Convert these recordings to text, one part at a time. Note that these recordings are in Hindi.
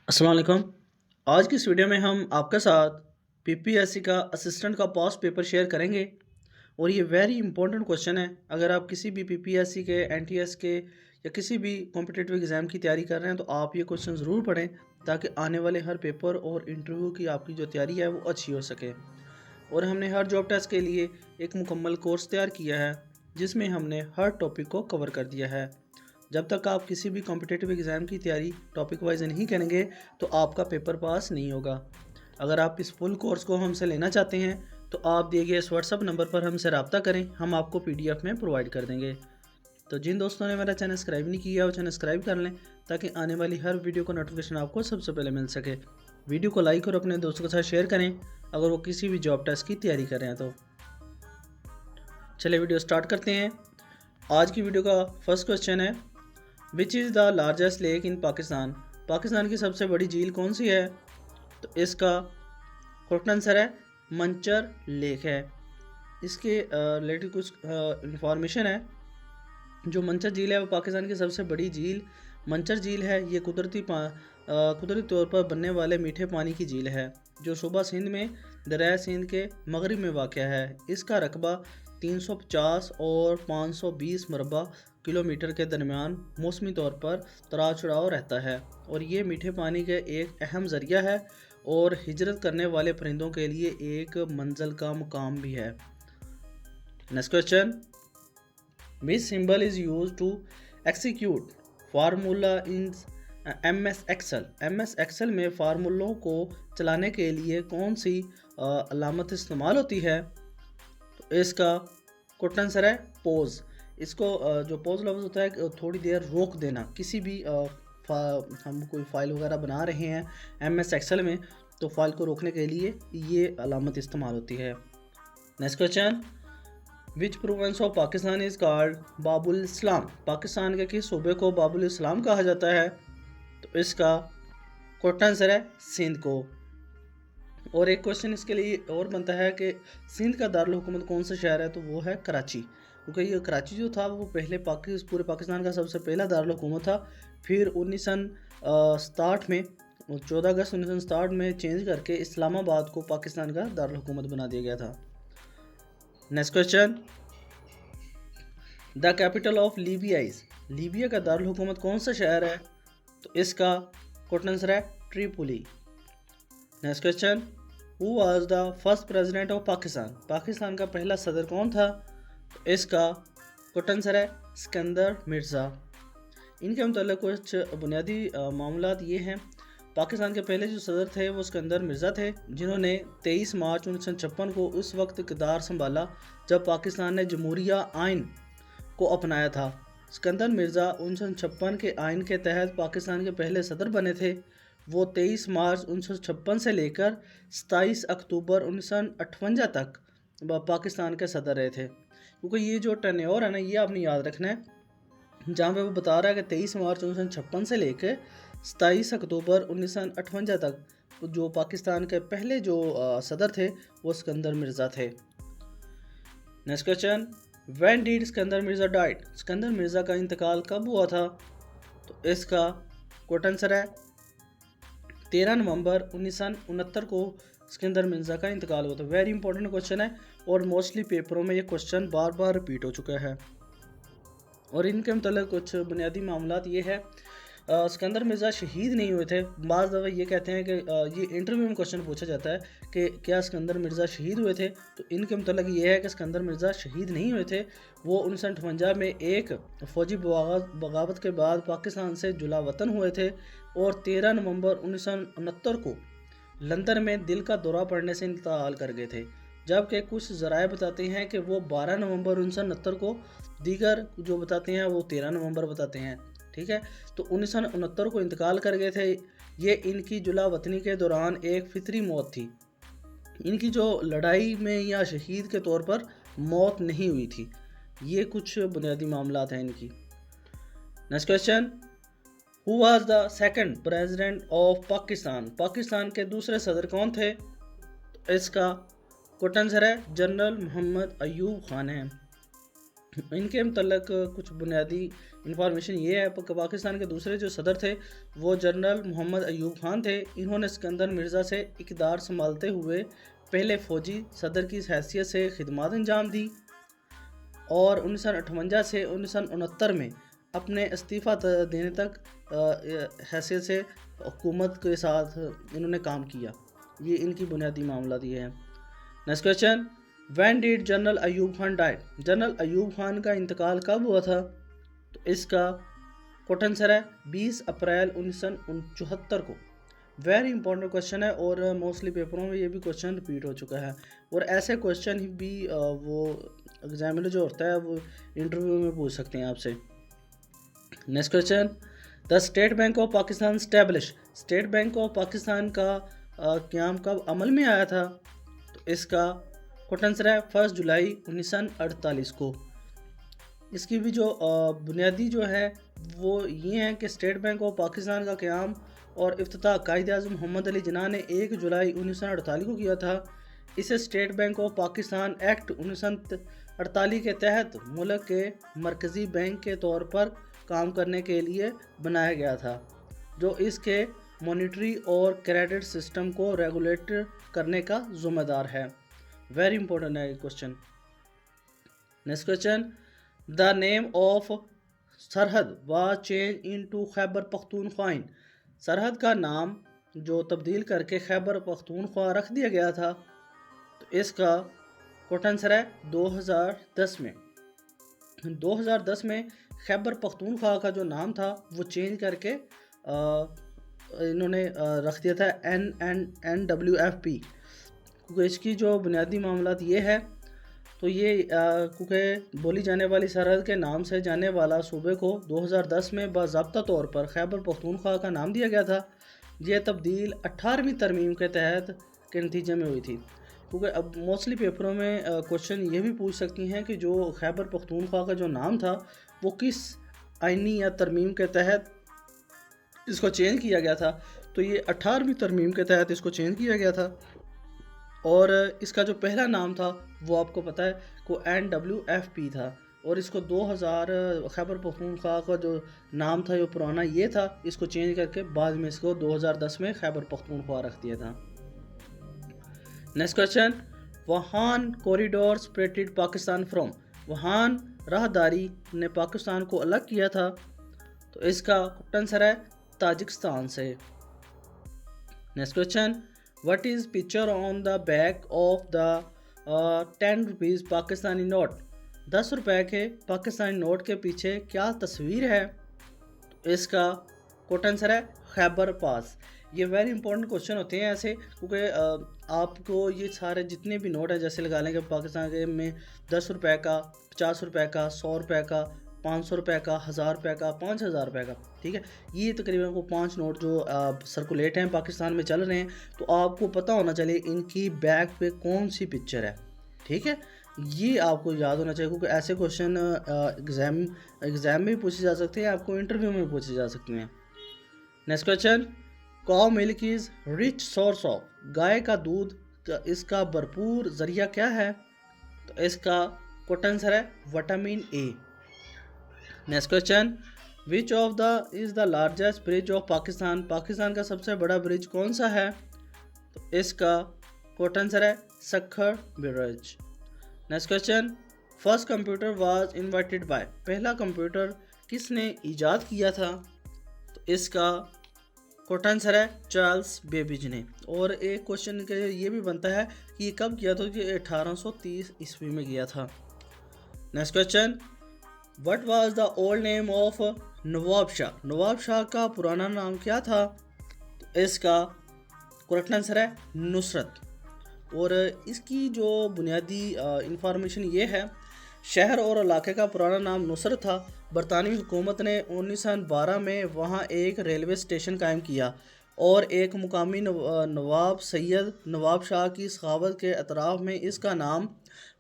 अस्सलाम वालेकुम। आज की इस वीडियो में हम आपके साथ पीपीएससी का असिस्टेंट का पास्ट पेपर शेयर करेंगे और ये वेरी इंपॉर्टेंट क्वेश्चन है। अगर आप किसी भी पीपीएससी के एनटीएस के या किसी भी कॉम्पिटिटिव एग्ज़ाम की तैयारी कर रहे हैं तो आप ये क्वेश्चन ज़रूर पढ़ें ताकि आने वाले हर पेपर और इंटरव्यू की आपकी जो तैयारी है वो अच्छी हो सके। और हमने हर जॉब टेस्ट के लिए एक मुकम्मल कोर्स तैयार किया है जिसमें हमने हर टॉपिक को कवर कर दिया है। जब तक आप किसी भी कॉम्पिटिटिव एग्ज़ाम की तैयारी टॉपिक वाइज नहीं करेंगे तो आपका पेपर पास नहीं होगा। अगर आप इस फुल कोर्स को हमसे लेना चाहते हैं तो आप दिए गए इस व्हाट्सअप नंबर पर हमसे रब्ता करें, हम आपको पीडीएफ में प्रोवाइड कर देंगे। तो जिन दोस्तों ने मेरा चैनल सब्सक्राइब नहीं किया वो चैनल सब्सक्राइब कर लें ताकि आने वाली हर वीडियो का नोटिफिकेशन आपको सबसे पहले मिल सके। वीडियो को लाइक और अपने दोस्तों के साथ शेयर करें अगर वो किसी भी जॉब टेस्ट की तैयारी कर रहे हैं तो। चलिए वीडियो स्टार्ट करते हैं। आज की वीडियो का फर्स्ट क्वेश्चन है, which is the largest lake in Pakistan. Pakistan की सबसे बड़ी झील कौन सी है? तो इसका करेक्ट आंसर है मंचर लेक है। इसके रिलेटेड कुछ इंफॉर्मेशन है। जो मंचर झील है वो पाकिस्तान की सबसे बड़ी झील मंचर झील है। ये कुदरती तौर पर बनने वाले मीठे पानी की झील है जो सूबा सिंध में दरिया सिंध के मगरिब में वाक़या है। इसका रकबा 350 और 520 मरबा किलोमीटर के दरमियान मौसमी तौर पर उतार चढ़ाव रहता है और ये मीठे पानी का एक अहम ज़रिया है और हिजरत करने वाले परिंदों के लिए एक मंजिल का मुकाम भी है। Next question, which symbol is use to execute formula in MS Excel. MS Excel में फार्मूलों को चलाने के लिए कौन सी अलामत इस्तेमाल होती है? तो इसका करेक्ट आंसर है पोज। इसको जो पोज लफ्ज़ होता है थोड़ी देर रोक देना। किसी भी हम कोई फाइल वगैरह बना रहे हैं MS एक्सेल में तो फाइल को रोकने के लिए ये अलामत इस्तेमाल होती है। Next question, which province of Pakistan is called Babul Islam. Pakistan के किस सूबे को बाबुल इस्लाम कहा जाता है? तो इसका करेक्ट आंसर है सिंध को। और एक क्वेश्चन इसके लिए और बनता है कि सिंध का दारुल हुकूमत कौन सा शहर है? तो वो है कराची, क्योंकि ये कराची जो था वो पहले पूरे पाकिस्तान का सबसे पहला दारुल हुकूमत था। फिर 1967 में 14 अगस्त 1967 में चेंज करके इस्लामाबाद को पाकिस्तान का दारुल हुकूमत बना दिया गया था। Next question, the capital of Libya is. Libya का दारुल हुकूमत कौन सा शहर है? तो इसका करेक्ट आंसर है Tripoli. Next question, who was the first president of Pakistan. Pakistan का पहला सदर कौन था? तो इसका करेक्ट आंसर है सिकंदर मिर्ज़ा। इनके मतलब कुछ बुनियादी मामलात ये हैं। पाकिस्तान के पहले जो सदर थे वो सिकंदर मिर्ज़ा थे जिन्होंने 23 मार्च 1956 को उस वक्त इक़्तिदार संभाला जब पाकिस्तान ने जमहूरिया आइन को अपनाया था। सिकंदर मिर्ज़ा 1956 के आइन के तहत पाकिस्तान के पहले सदर बने थे। वो 23 मार्च 1956 से लेकर 27 अक्टूबर 1958 तक पाकिस्तान के सदर रहे थे। क्योंकि ये जो टर्नओवर है ना ये आपने याद रखना है, जहाँ पे वो बता रहा है कि 23 मार्च 1956 से लेकर 27 अक्टूबर 1958 तक जो पाकिस्तान के पहले जो सदर थे वो सिकंदर मिर्ज़ा थे। Next question, when did Sikandar Mirza died. Sikandar Mirza का इंतकाल कब हुआ था? तो इसका करेक्ट आंसर है 13 नवंबर 1969 को सिकंदर मिर्ज़ा का इंतकाल हुआ था। वेरी इंपॉर्टेंट क्वेश्चन है और मोस्टली पेपरों में ये क्वेश्चन बार बार रिपीट हो चुका है। और इनके मतलब कुछ बुनियादी मामलात ये है, सिकंदर मिर्ज़ा शहीद नहीं हुए थे। बाज़ दफ़ा ये कहते हैं कि ये इंटरव्यू में क्वेश्चन पूछा जाता है कि क्या सिकंदर मिर्ज़ा शहीद हुए थे? तो इनके मतलब ये है कि सिकंदर मिर्ज़ा शहीद नहीं हुए थे। वो 1958 में एक फ़ौजी बगावत के बाद पाकिस्तान से जुला वतन हुए थे और 13 नवंबर 1969 को लंदन में दिल का दौरा पड़ने से इंतकाल कर गए थे। जबकि कुछ ज़राए बताते हैं कि वो 12 नवंबर 1969 को, दीगर जो बताते हैं वो 13 नवंबर बताते हैं। ठीक है, तो 1969 को इंतकाल कर गए थे। ये इनकी जुला वतनी के दौरान एक फितरी मौत थी। इनकी जो लड़ाई में या शहीद के तौर पर मौत नहीं हुई थी। ये कुछ बुनियादी मामलात हैं इनकी। Next question, who was the second president of Pakistan. Pakistan के दूसरे सदर कौन थे? तो इसका करेक्ट आंसर है जनरल मोहम्मद अयूब खान है। इनके मतलब कुछ बुनियादी इंफॉर्मेशन ये है कि पाकिस्तान के दूसरे जो सदर थे वो जनरल मोहम्मद अयूब खान थे। इन्होंने सिकंदर मिर्ज़ा से इक़्तिदार संभालते हुए पहले फ़ौजी सदर की हैसियत से खिदमत अंजाम दी और 1958 से 1969 में अपने इस्तीफ़ा देने तक हैसियत से हुकूमत के साथ इन्होंने काम किया। ये इनकी बुनियादी मामला ये है। Next question, when did general Ayub Khan died? General Ayub Khan का इंतकाल कब हुआ था? तो इसका क्वेश्चन आंसर है 20 अप्रैल 1974 को। वेरी इंपॉर्टेंट क्वेश्चन है और मोस्टली पेपरों में ये भी क्वेश्चन रिपीट हो चुका है और ऐसे क्वेश्चन भी वो एग्जामिनर जो होता है वो इंटरव्यू में पूछ सकते हैं आपसे। Next question, the state bank of Pakistan establish. State bank of Pakistan का क़याम कब अमल में आया था? तो इसका क्वेश्चन आंसर है 1 जुलाई 1948 को। इसकी भी जो बुनियादी जो है वो ये है कि स्टेट बैंक ऑफ पाकिस्तान का क़याम और इफ्तिताह कायद-ए-आज़म मोहम्मद अली जिन्ना ने 1 जुलाई 1948 को किया था। इसे state bank of Pakistan act 1948 के तहत मुल्क के मरकज़ी बैंक के तौर पर काम करने के लिए बनाया गया था, जो इसके मॉनिटरी और क्रेडिट सिस्टम को रेगुलेट करने का ज़िम्मेदार है। वेरी इंपॉर्टेंट है ये question. Next question, the name of Sarhad was change into Khyber Pakhtunkhwa. Sarhad का नाम जो तब्दील करके खैबर पख्तूनख्वा रख दिया गया था, तो इसका क्वेश्चन आंसर है 2010 में। 2010 में खैबर पख्तूनख्वा का जो नाम था वो चेंज करके इन्होंने रख दिया था NWFP, क्योंकि इसकी जो बुनियादी मामलात ये है तो ये क्योंकि बोली जाने वाली सरहद के नाम से जाने वाला सूबे को 2010 में बाज़ाब्ता तौर पर खैबर पख्तूनख्वा का नाम दिया गया था। यह तब्दील 18वीं तरमीम के तहत के नतीजे में हुई थी, क्योंकि अब मोस्टली पेपरों में क्वेश्चन ये भी पूछ सकती हैं कि जो खैबर पख्तूनख्वा का जो नाम था वो किस आइनी या तरमीम के तहत इसको चेंज किया गया था। तो ये 18वीं तरमीम के तहत इसको चेंज किया गया था और इसका जो पहला नाम था वो आपको पता है को NWFP था और इसको 2000 खैबर पख्तूनख्वा का जो नाम था जो पुराना ये था, इसको चेंज करके बाद में इसको 2010 में खैबर पख्तूनख्वा रख दिया था। Next question, Wakhan corridor separated Pakistan from. Wakhan राहदारी ने पाकिस्तान को अलग किया था, तो इसका आंसर है ताजिकिस्तान से। Next question, what is picture on the back of the 10 rupees Pakistani note. 10 रुपए के पाकिस्तानी नोट के पीछे क्या तस्वीर है? तो इसका आंसर है खैबर पास। ये वेरी इंपॉर्टेंट क्वेश्चन होते हैं ऐसे, क्योंकि आपको ये सारे जितने भी नोट हैं जैसे लगा लेंगे पाकिस्तान के में 10 रुपए का, 50 रुपए का, 100 रुपए का, 500 रुपए का, 1000 रुपए का, 5000 रुपए का, ठीक है। ये तकरीबन को 5 नोट जो सर्कुलेट हैं पाकिस्तान में चल रहे हैं, तो आपको पता होना चाहिए इनकी बैक पे कौन सी पिक्चर है, ठीक है। ये आपको याद होना चाहिए, क्योंकि ऐसे क्वेश्चन एग्ज़ाम में भी पूछे जा सकते हैं, आपको इंटरव्यू में पूछे जा सकते हैं। Next question, cow milk is rich source of. गाय का दूध इसका भरपूर ज़रिया क्या है? तो इसका आंसर है vitamin A. Next question, which of the is the largest bridge of Pakistan. Pakistan का सबसे बड़ा ब्रिज कौन सा है? तो इसका आंसर है Sukkur bridge. Next question, first computer was invented by. पहला कंप्यूटर किसने इजाद किया था? तो इसका आंसर है चार्ल्स बेबेज ने। और एक क्वेश्चन के ये भी बनता है कि ये कब किया था? कि 1830 ईस्वी में किया था। Next question, what was the old name of Nawab Shah. Nawab Shah का पुराना नाम क्या था? तो इसका करेक्ट आंसर है नुसरत। और इसकी जो बुनियादी इंफॉर्मेशन ये है, शहर और इलाके का पुराना नाम नुसरत था। बरतानवी हुकूमत ने 1912 में वहाँ एक रेलवे स्टेशन कायम किया और एक मुकामी नवाब सैयद नवाब शाह की सखावत के अतराफ़ में इसका नाम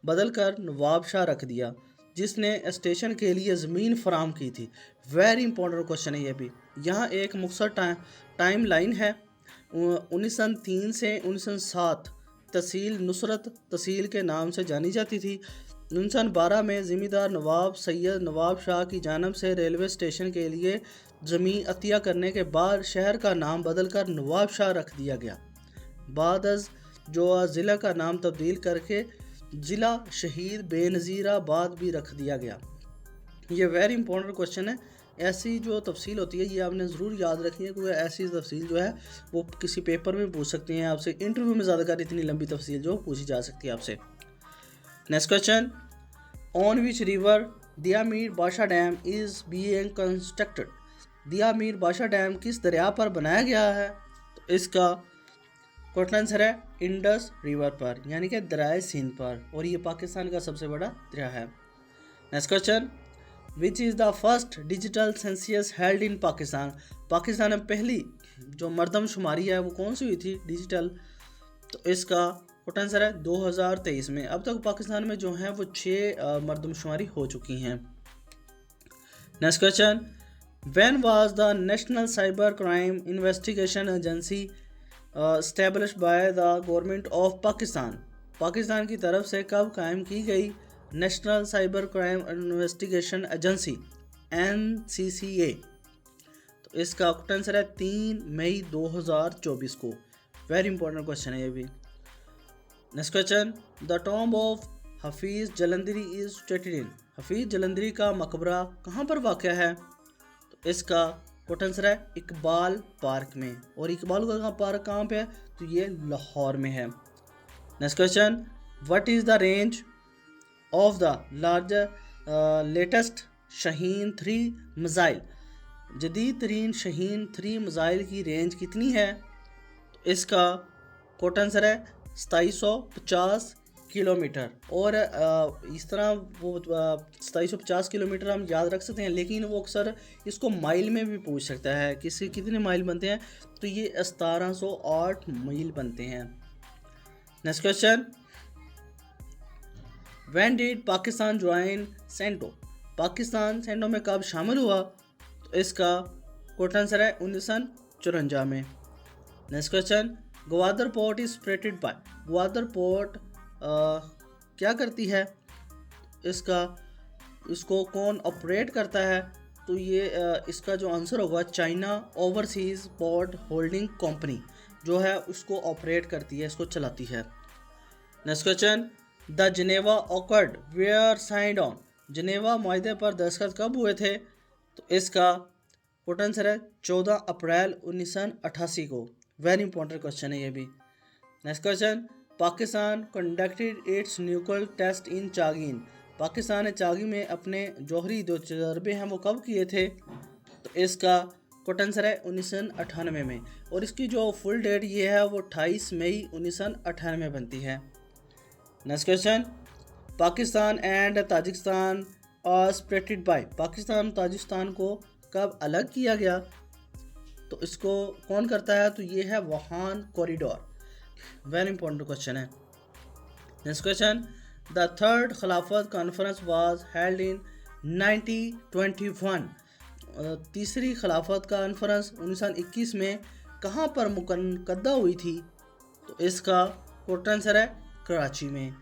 बदल कर नवाब शाह रख दिया, जिसने स्टेशन के लिए ज़मीन फराम की थी। वेरी इंपॉर्टेंट क्वेश्चन है ये भी। यहाँ एक मुख्तर टाइम लाइन है। 1903 से 1907 तहसील नुसरत तहसील के नाम से जानी जाती थी। 1912 में ज़मींदार नवाब सैयद नवाब शाह की जानब से रेलवे स्टेशन के लिए ज़मीन अतिया करने के बाद शहर का नाम बदलकर नवाब शाह रख दिया गया। बाद अज़ जो ज़िला का नाम तब्दील करके ज़िला शहीद बेनज़ीराबाद भी रख दिया गया। ये वेरी इंपॉर्टेंट क्वेश्चन है। ऐसी जो तफसील होती है ये आपने ज़रूर याद रखनी है, क्योंकि ऐसी तफसील जो है वो किसी पेपर में पूछ सकती हैं आपसे, इंटरव्यू में ज़्यादातर इतनी लंबी तफसील जो पूछी जा सकती है आपसे। Next question, on which river दिया मीर बादशाह डैम इज़ बीइंग कंस्ट्रक्टेड। दिया मीर बादशाह डैम किस दरिया पर बनाया गया है? तो इसका करेक्ट आंसर है इंडस रिवर पर, यानी कि दरिया सिंध पर, और ये पाकिस्तान का सबसे बड़ा दरिया है। Next question, which is the first digital census held in Pakistan. Pakistan में पहली जो मरदमशुमारी है वो कौन सी हुई थी डिजिटल? तो इसका करेक्ट आंसर है 2023 में। अब तक पाकिस्तान में जो है वो 6 मरदमशुमारी हो चुकी हैं। Next question, when was the national cyber crime investigation agency established by the government of Pakistan. Pakistan की तरफ से कब कायम की गई national cyber crime investigation agency NCCA? तो इसका करेक्ट आंसर है 3 मई 2024 को। वेरी इंपॉर्टेंट क्वेश्चन है ये भी। Next question, the tomb of Hafeez Jalandhari is situated in. Hafeez Jalandhari का मकबरा कहाँ पर वाक़ है? तो इसका करेक्ट आंसर है इकबाल पार्क में, और इकबाल का पार्क कहाँ पे है? तो ये लाहौर में है। Next question, what is the range of the larger latest Shaheen 3 missile. जदीद तरीन शाहीन 3 मिसाइल की रेंज कितनी है? तो इसका करेक्ट आंसर है 2750 किलोमीटर। और इस तरह वो 2750 किलोमीटर हम याद रख सकते हैं, लेकिन वो अक्सर इसको माइल में भी पूछ सकता है किसी कितने माइल बनते हैं, तो ये 1708 मील बनते हैं। Next question, when did Pakistan join CENTO. Pakistan CENTO में कब शामिल हुआ? तो इसका करेक्ट आंसर है 1954 में। Next question, Gwadar port is operated by. Gwadar port क्या करती है? इसको कौन ऑपरेट करता है? तो ये इसका जो आंसर होगा China overseas port holding company जो है उसको ऑपरेट करती है, इसको चलाती है। Next question, the Geneva accord were signed on. Geneva माहदे पर दस्तखत कब हुए थे? तो इसका करेक्ट आंसर है 14 अप्रैल 1988 को। वेरी इंपॉर्टेंट क्वेश्चन है ये भी। Next question, Pakistan conducted its nuclear test in Chagai. Pakistan ने चागी में अपने जौहरी जो तजर्बे हैं वो कब किए थे? तो इसका करेक्ट आंसर है 1998 में, और इसकी जो फुल डेट ये है वो 28 मई 1998 बनती है। Next question, Pakistan and Tajikistan are separated by. Pakistan Tajikistan को कब अलग किया गया? तो इसको कौन करता है? तो ये है वहान कॉरिडोर। वेरी इंपॉर्टेंट क्वेश्चन है। नेक्स्ट क्वेश्चन, द थर्ड खिलाफत कॉन्फ्रेंस वाज हेल्ड इन 1921। तीसरी खिलाफत कॉन्फ्रेंस 1921 में कहाँ पर मुकद्दा हुई थी? तो इसका करेक्ट आंसर है कराची में।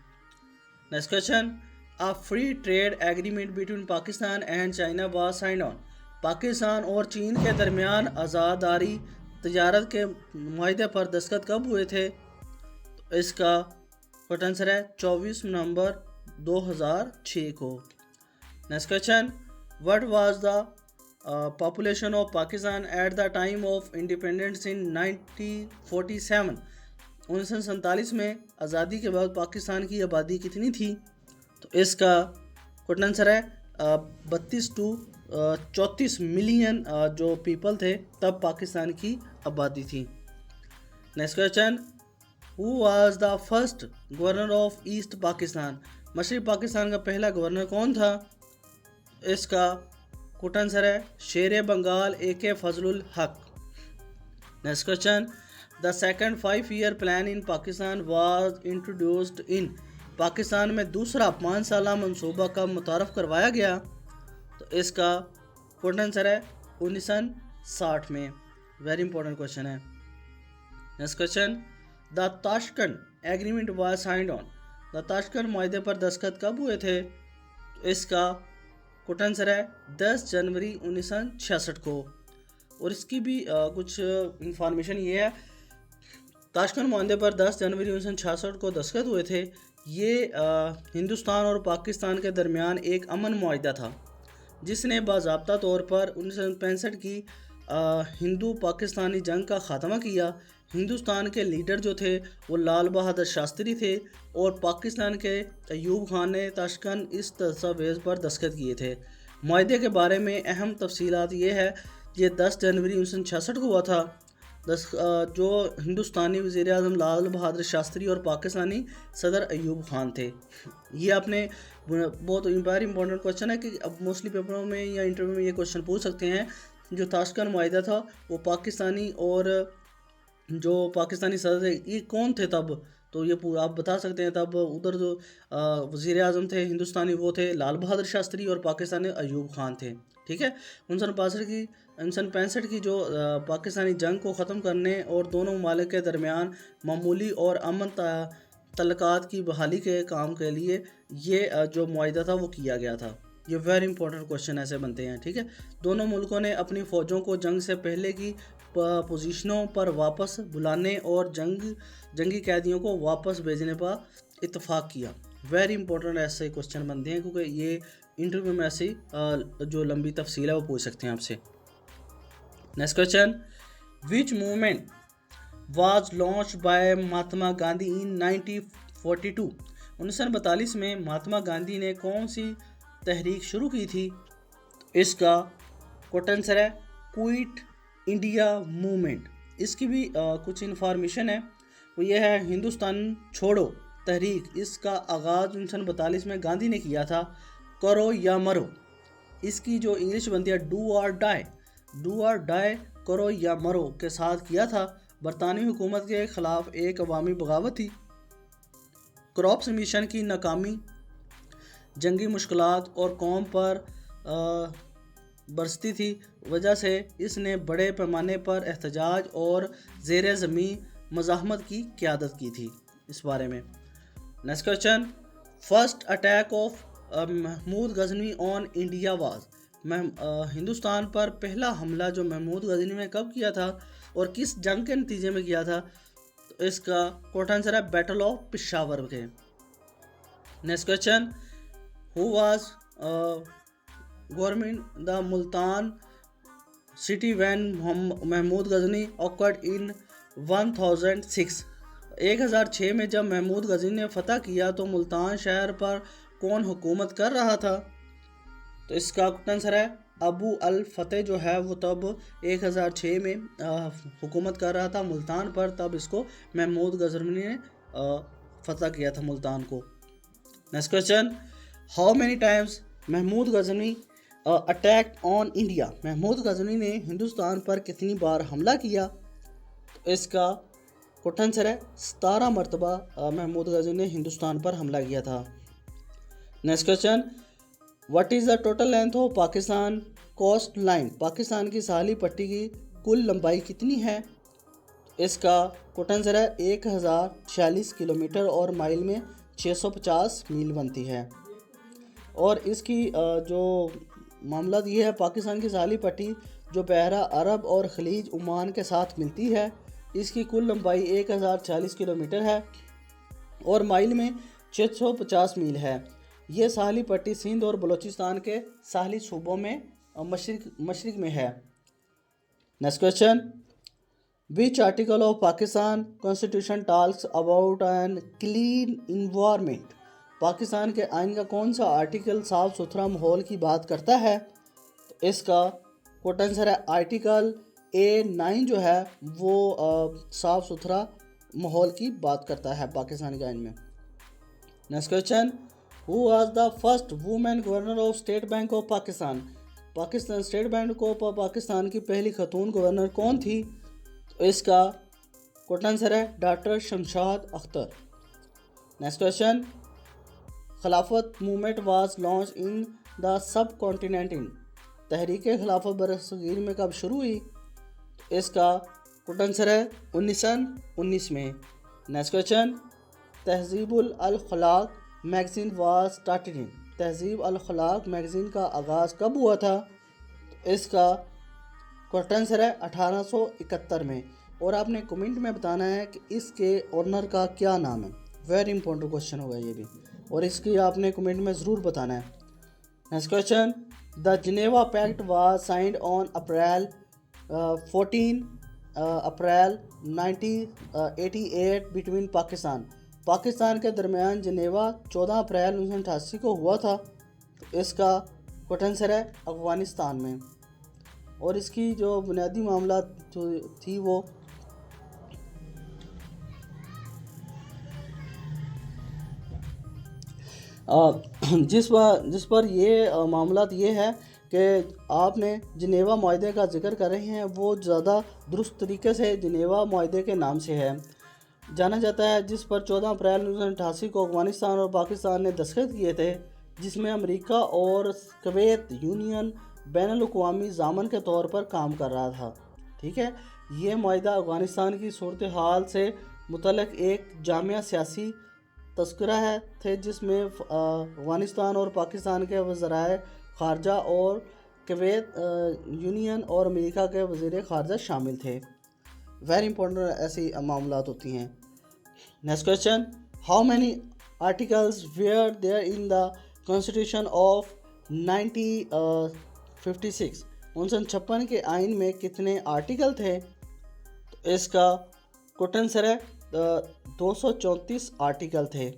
Next question, a free trade agreement between Pakistan and China was signed on. Pakistan और चीन के दरमियान आज़ादारी तजारत के माहदे पर दस्तखत कब हुए थे? तो इसका करेक्ट आंसर है 24 नवंबर 2006 को। Next question, what was the population of Pakistan at the time of independence in 1947। 1947 में आज़ादी के बाद पाकिस्तान की आबादी कितनी थी? तो इसका करेक्ट आंसर है 32 टू 34 मिलियन जो पीपल थे तब पाकिस्तान की आबादी थी। Next question, who was the first governor of East Pakistan. मशरक़ी पाकिस्तान का पहला गवर्नर कौन था? इसका करेक्ट आंसर है शेर बंगाल AK फजलुल हक। Next question, the second 5-year plan in Pakistan was introduced in. Pakistan में दूसरा 5 साला मनसूबा कब मुतारफ़ करवाया गया? तो इसका करेक्ट आंसर है 1960 में। वेरी इंपॉर्टेंट क्वेश्चन है। Next question, the Tashkent agreement was signed on. The Tashkent माहदे पर दस्तखत कब हुए थे? तो इसका कोट आंसर है 10 जनवरी 1966 को। और इसकी भी कुछ इंफॉर्मेशन ये है, ताशकंद माहदे पर 10 जनवरी 1966 को दस्तखत हुए थे। ये हिंदुस्तान और पाकिस्तान के दरमियान एक अमन मुआहदा था जिसने बाज़ाब्ता तौर पर 1965 की हिंदू पाकिस्तानी जंग का ख़ात्मा किया। हिंदुस्तान के लीडर जो थे वो लाल बहादुर शास्त्री थे और पाकिस्तान के अयूब खान ने ताशकंद इस दस्तावेज़ पर दस्तखत किए थे। मुआहदे के बारे में अहम तफसीलात ये है, ये 10 जनवरी 1966 को हुआ था। जो हिंदुस्तानी वज़ीर आज़म लाल बहादुर शास्त्री और पाकिस्तानी सदर अयूब खान थे। ये आपने बहुत वेरी इंपॉर्टेंट क्वेश्चन है कि अब मोस्टली पेपरों में या इंटरव्यू में ये क्वेश्चन पूछ सकते हैं। जो ताशकंद मुआहदा था वो पाकिस्तानी और जो पाकिस्तानी सदर ये कौन थे तब, तो ये पूरा आप बता सकते हैं। तब उधर जो वज़ीर आज़म थे हिंदुस्तानी वो थे लाल बहादुर शास्त्री और पाकिस्तानी अयूब खान थे। ठीक है। 1965 की जो पाकिस्तानी जंग को ख़त्म करने और दोनों ममालिक के दरमियान मामूली और अमन तल्लुकात की बहाली के काम के लिए ये जो मुआहदा था वो किया गया था। ये वेरी इंपॉर्टेंट क्वेश्चन ऐसे बनते हैं। ठीक है। दोनों मुल्कों ने अपनी फ़ौजों को जंग से पहले की पोजीशनों पर वापस बुलाने और जंगी कैदियों को वापस भेजने पर इत्तफाक किया। वेरी इंपॉर्टेंट ऐसे क्वेश्चन बनते हैं क्योंकि ये इंटरव्यू में ऐसी जो लंबी तफसील है वो पूछ सकते हैं आपसे। Next question, which movement was launch by Mahatma Gandhi in 1942? 1942 में महात्मा गांधी ने कौन सी तहरीक शुरू की थी? इसका कोट आंसर है क्विट इंडिया मूवमेंट। इसकी भी कुछ इन्फॉर्मेशन है, वो ये है हिंदुस्तान छोड़ो तहरीक। इसका आगाज़ 1942 में गांधी ने किया था। करो या मरो, इसकी जो इंग्लिश बनती है डू और डाई, करो या मरो के साथ किया था। बरतानवी हुकूमत के ख़िलाफ़ एक अवामी बगावत थी। क्रॉप्स मिशन की नाकामी, जंगी मुश्किलात और कौम पर बरसती थी वजह से इसने बड़े पैमाने पर एहतजाज और ज़ेर ज़मीन मज़ाहमत की क़यादत की थी। इस बारे में next question, first attack of Mahmud Ghazni on India was. Hindustan पर पहला हमला जो महमूद गजनी ने कब किया था और किस जंग के नतीजे में किया था? तो इसका कोट आंसर है बैटल ऑफ पेशावर के। Next question, who was government the Multan city when Mahmud Ghazni occurred in 1006? 1006 में जब महमूद गजनी ने फतह किया तो मुल्तान शहर पर कौन हुकूमत कर रहा था? तो इसका आंसर है अबू अल फतेह जो है वो तब 1006 में हुकूमत कर रहा था मुल्तान पर। तब इसको महमूद गजनी ने फतह किया था मुल्तान को। Next question, how many times Mahmud Ghazni attack on India? महमूद गजनी ने हिंदुस्तान पर कितनी बार हमला किया? तो इसका कोट आंसर है 17 मरतबा महमूद गजनी ने हिंदुस्तान पर हमला किया था। Next question, what is the total length of Pakistan coastline? Pakistan की साहली पट्टी की कुल लंबाई कितनी है? इसका कोट आंसर है 1046 किलोमीटर और माइल में 650 मील बनती है। और इसकी जो मामला ये है, पाकिस्तान की साहली पट्टी जो बहरा अरब और खलीज ओमान के साथ मिलती है, इसकी कुल लंबाई 1040 किलोमीटर है और माइल में 650 मील है। ये साहली पट्टी सिंध और बलूचिस्तान के साहली सूबों में मशरिक में है। Next question, which article of Pakistan constitution talks about an clean environment? Pakistan के आइन का कौन सा आर्टिकल साफ़ सुथरा माहौल की बात करता है? तो इसका कोट आंसर है आर्टिकल A9 जो है वो साफ़ सुथरा माहौल की बात करता है पाकिस्तान के आइन में। Next question, who was the first women governor of state bank of Pakistan? Pakistan state bank of Pakistan की पहली खतून गवर्नर कौन थी? तो इसका कोट आंसर है doctor Shamshad Akhtar. Next question, Khilafat movement was launch in the subcontinent in? तहरीक खिलाफत बरसगीर में कब शुरू हुई? इसका कोट आंसर है 1919 में। Next question, तहजीबुल Akhlaq magazine was started in. तहजीब अल अखलाक मैगज़ीन का आगाज़ कब हुआ था? इसका करेक्ट आंसर है 1871 में। और आपने कमेंट में बताना है कि इसके ओनर का क्या नाम है। वेरी इंपॉर्टेंट क्वेश्चन होगा ये भी, और इसकी आपने कमेंट में ज़रूर बताना है। Next question, the Geneva pact was signed on April 14 April 1988 between Pakistan के दरमियान जिनेवा 14 अप्रैल 1988 को हुआ था। तो इसका करेक्ट आंसर है अफगानिस्तान में। और इसकी जो बुनियादी मामला जो थी वो जिस पर ये मामला ये है कि आपने जिनेवा मुआहदे का जिक्र कर रहे हैं, वो ज़्यादा दुरुस्त तरीके से जिनेवा मुआहदे के नाम से है जाना जाता है, जिस पर 14 अप्रैल 1988 को अफगानिस्तान और पाकिस्तान ने दस्तखत किए थे, जिसमें अमेरिका और कुवैत यूनियन बैनुल-अक़वामी ज़ामन के तौर पर काम कर रहा था। ठीक है, ये मुआहदा अफगानिस्तान की सूरत हाल से मुतल्लिक़ एक जामिया सियासी तज़किरा है थे, जिसमें अफगानिस्तान और पाकिस्तान के वज़राए ख़ारजा और कुवैत यूनियन और अमेरिका के वज़ीर ख़ारजा शामिल थे। वेरी इंपॉर्टेंट ऐसी मामलात होती हैं। Next question, how many articles were there in the constitution of 1956? 1956 के आइन में कितने आर्टिकल थे? तो इसका करेक्ट आंसर है 234 आर्टिकल थे।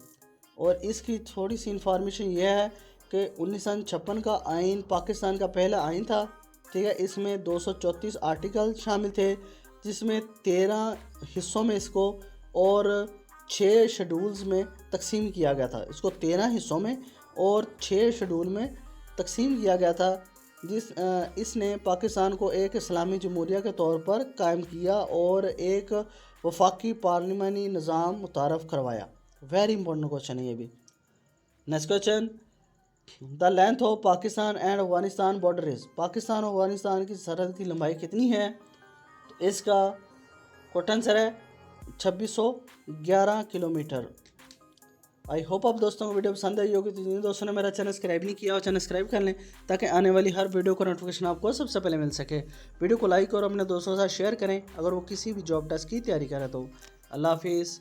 और इसकी थोड़ी सी इंफॉर्मेशन यह है कि 1956 का आइन पाकिस्तान का पहला आइन था। ठीक है, इसमें 234 आर्टिकल शामिल थे, जिसमें 13 हिस्सों में इसको और 6 शेड्यूल्स में तकसीम किया गया था। इसको 13 हिस्सों में और 6 शेड्यूल में तकसीम किया गया था, इसने पाकिस्तान को एक इस्लामी जमहूरिया के तौर पर कायम किया और एक वफाकी पार्लिमानी निज़ाम मुतारफ़ करवाया। वेरी इंपॉर्टेंट क्वेश्चन है ये भी। Next question, the length of Pakistan and Afghanistan border is. Pakistan और अफगानिस्तान की सरहद की लंबाई कितनी है? तो इसका करेक्ट आंसर है 2611 किलोमीटर। आई होप आप दोस्तों को वीडियो पसंद आई होगी। तो जिन दोस्तों ने मेरा चैनल सब्सक्राइब नहीं किया हो, चैनल सब्सक्राइब कर लें ताकि आने वाली हर वीडियो का नोटिफिकेशन आपको सबसे पहले मिल सके। वीडियो को लाइक और अपने दोस्तों के साथ शेयर करें अगर वो किसी भी जॉब टेस्ट की तैयारी करें तो। अल्लाह हाफिज़।